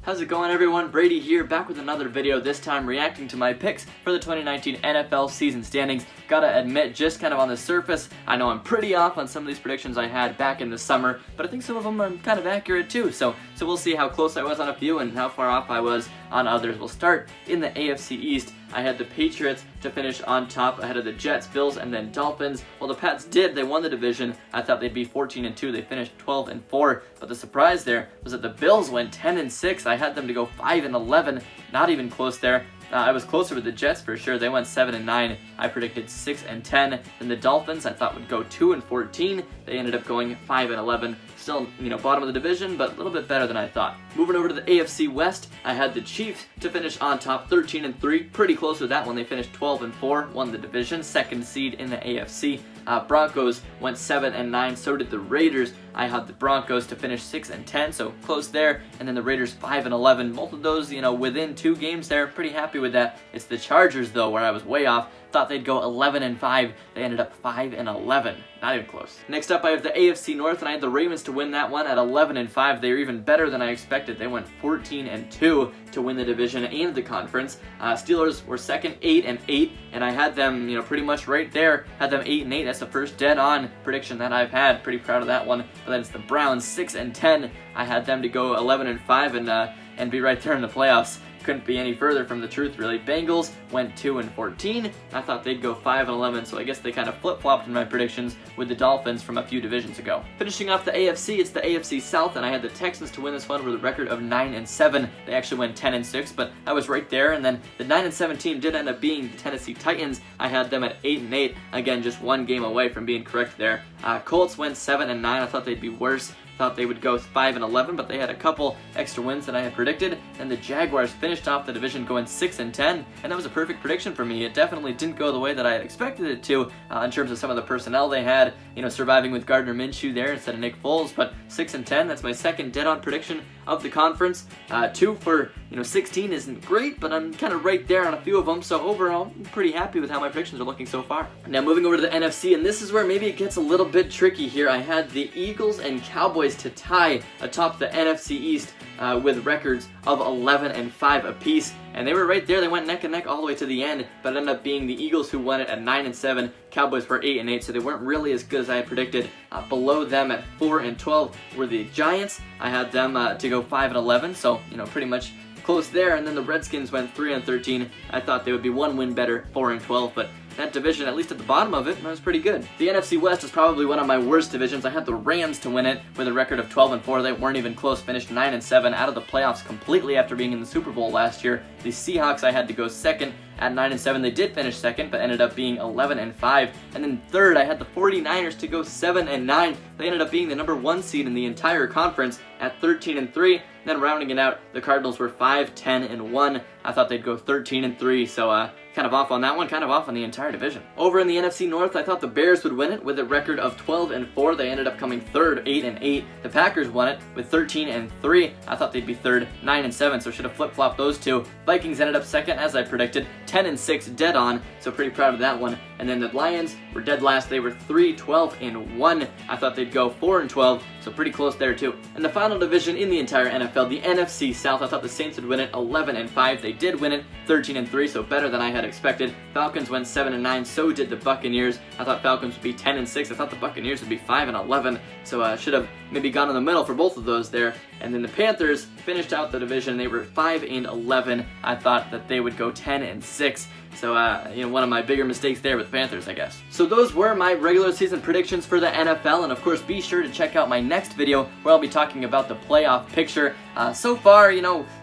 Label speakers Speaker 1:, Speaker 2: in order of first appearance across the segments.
Speaker 1: How's it going, everyone? Brady here, back with another video, this time reacting to my picks for the 2019 NFL season standings. Gotta admit, just kind of on the surface, I know I'm pretty off on some of these predictions I had back in the summer, but I think some of them are kind of accurate too, so we'll see how close I was on a few and how far off I was on others. We'll start in the AFC East. I had the Patriots to finish on top ahead of the Jets, Bills, and then Dolphins. Well, the Pats they won the division. I thought they'd be 14-2. They finished 12-4, but the surprise there was that the Bills went 10-6. I had them to go 5-11, not even close there. I was closer with the Jets for sure. They went 7-9. I predicted 6-10. Then the Dolphins I thought would go 2-14. They ended up going 5-11. Still, bottom of the division, but a little bit better than I thought. Moving over to the AFC West, I had the Chiefs to finish on top, 13-3. Pretty close with that one. They finished 12-4, won the division, second seed in the AFC. Broncos went 7-9. So did the Raiders. I had the Broncos to finish 6-10, so close there. And then the Raiders 5-11. Both of those, within 2 games there. Pretty happy with that. It's the Chargers though, where I was way off. Thought they'd go 11-5. They ended up 5-11. Not even close. Next up, I have the AFC North, and I had the Ravens to win that one at 11-5. They were even better than I expected. They went 14-2 to win the division and the conference. Steelers were second, 8-8, and I had them, pretty much right there. Had them 8-8. That's the first dead-on prediction that I've had. Pretty proud of that one. But then it's the Browns, 6-10. I had them to go 11-5 and be right there in the playoffs. Couldn't be any further from the truth, really. Bengals went 2-14. I thought they'd go 5-11, so I guess they kind of flip-flopped in my predictions with the Dolphins from a few divisions ago. Finishing off the AFC, it's the AFC South, and I had the Texans to win this one with a record of 9-7. They actually went 10-6, but I was right there, and then the 9-7 team did end up being the Tennessee Titans. I had them at 8-8. Again, just one game away from being correct there. Colts went 7-9. I thought they'd be worse. Thought they would go 5-11, but they had a couple extra wins than I had predicted. And the Jaguars finished off the division going 6-10, and that was a perfect prediction for me. It definitely didn't go the way that I had expected it to in terms of some of the personnel they had, surviving with Gardner Minshew there instead of Nick Foles. But 6-10, that's my second dead-on prediction of the conference. 2 for 16 isn't great, but I'm kind of right there on a few of them. So overall, I'm pretty happy with how my predictions are looking so far. Now moving over to the NFC, and this is where maybe it gets a little bit tricky here. I had the Eagles and Cowboys to tie atop the NFC East with records of 11-5 apiece, and they were right there. They went neck and neck all the way to the end, but it ended up being the Eagles who won it at 9-7. Cowboys were 8-8, so they weren't really as good as I had predicted. Below them at 4-12 were the Giants. I had them to go 5-11, so pretty much close there. And then the Redskins went 3-13. I thought they would be 1 win better, 4-12, but that division, at least at the bottom of it, was pretty good. The NFC West is probably one of my worst divisions. I had the Rams to win it with a record of 12-4. They weren't even close, finished 9-7, out of the playoffs completely after being in the Super Bowl last year. The Seahawks I had to go second at 9-7. They did finish second, but ended up being 11-5. And then third, I had the 49ers to go 7-9. They ended up being the number 1 seed in the entire conference at 13-3. Then rounding it out, the Cardinals were 5-10-1. I thought they'd go 13-3, so kind of off on that one, kind of off on the entire division. Over in the NFC North, I thought the Bears would win it with a record of 12-4. They ended up coming third, 8-8. The Packers won it with 13-3. I thought they'd be third, 9-7, so should have flip-flopped those two. Vikings ended up second, as I predicted, 10-6, dead on, so pretty proud of that one. And then the Lions were dead last. They were 3-12-1. I thought they'd go 4-12, so pretty close there too. And the final division in the entire NFL, the NFC South, I thought the Saints would win it 11-5. They did win it 13-3, so better than I had expected. Falcons went 7-9, so did the Buccaneers. I thought Falcons would be 10-6. I thought the Buccaneers would be 5-11, so I should have maybe gone in the middle for both of those there. And then the Panthers finished out the division. They were 5-11. I thought that they would go 10-6. So, one of my bigger mistakes there with the Panthers, I guess. So those were my regular season predictions for the NFL, and of course, be sure to check out my next video where I'll be talking about the playoff picture. So far,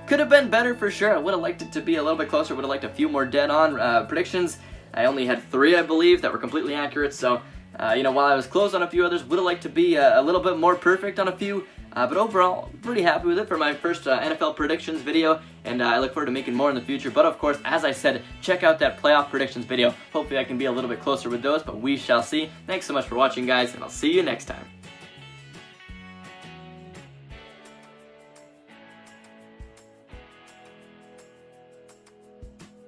Speaker 1: could have been better for sure. I would have liked it to be a little bit closer. Would have liked a few more dead-on predictions. I only had 3, I believe, that were completely accurate. So, while I was close on a few others, would have liked to be a little bit more perfect on a few. But overall, pretty happy with it for my first NFL predictions video, and I look forward to making more in the future. But of course, as I said, check out that playoff predictions video. Hopefully I can be a little bit closer with those, but we shall see. Thanks so much for watching, guys, and I'll see you next time.